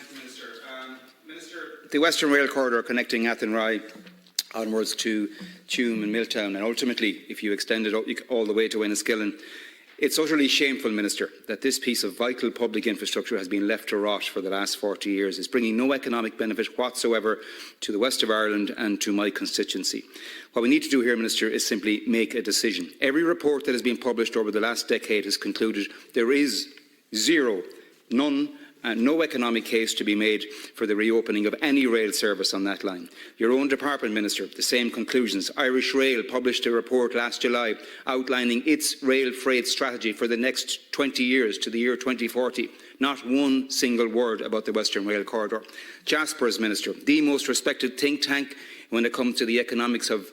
Thank you, Minister. Minister, the Western Rail Corridor connecting Athenry onwards to Tuam and Milltown, and ultimately, if you extend it all the way to Enniskillen, it's utterly shameful, Minister, that this piece of vital public infrastructure has been left to rot for the last 40 years. It's bringing no economic benefit whatsoever to the west of Ireland and to my constituency. What we need to do here, Minister, is simply make a decision. Every report that has been published over the last decade has concluded there is none, and no economic case to be made for the reopening of any rail service on that line. Your own department, Minister, the same conclusions. Irish Rail published a report last July outlining its rail freight strategy for the next 20 years to the year 2040. Not one single word about the Western Rail Corridor. Jaspers, Minister, the most respected think tank when it comes to the economics of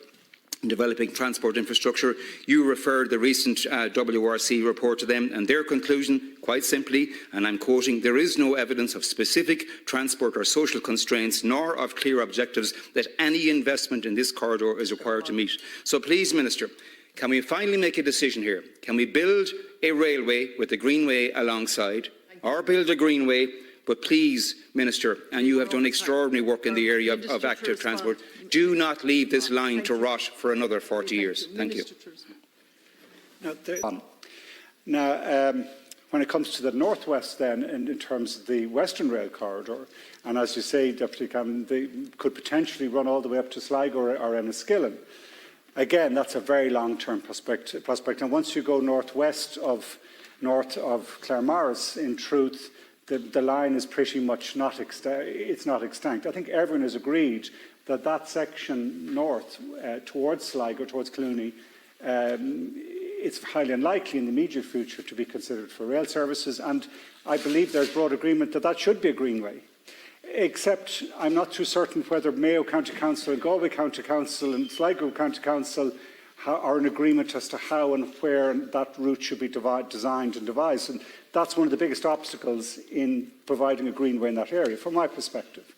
developing transport infrastructure. You referred the recent WRC report to them, and their conclusion, quite simply, and I'm quoting, there is no evidence of specific transport or social constraints, nor of clear objectives that any investment in this corridor is required to meet. So please, Minister, can we finally make a decision here? Can we build a railway with the Greenway alongside, or build a Greenway? But please, Minister, and you have done extraordinary work in the area of active transport, do not leave this line to rot for another 40 years. Thank you. Now, when it comes to the northwest then, in terms of the Western Rail Corridor, and as you say, Deputy Cameron, they could potentially run all the way up to Sligo or Enniskillen. Again, that's a very long-term prospect. And once you go north of Claremorris, in truth, the line is pretty much not extinct. I think everyone has agreed that that section north towards Sligo, towards Clooney, it's highly unlikely in the immediate future to be considered for rail services, and I believe there's broad agreement that that should be a Greenway. Except I'm not too certain whether Mayo County Council and Galway County Council and Sligo County Council are in agreement as to how and where that route should be designed and devised. And that's one of the biggest obstacles in providing a Greenway in that area, from my perspective.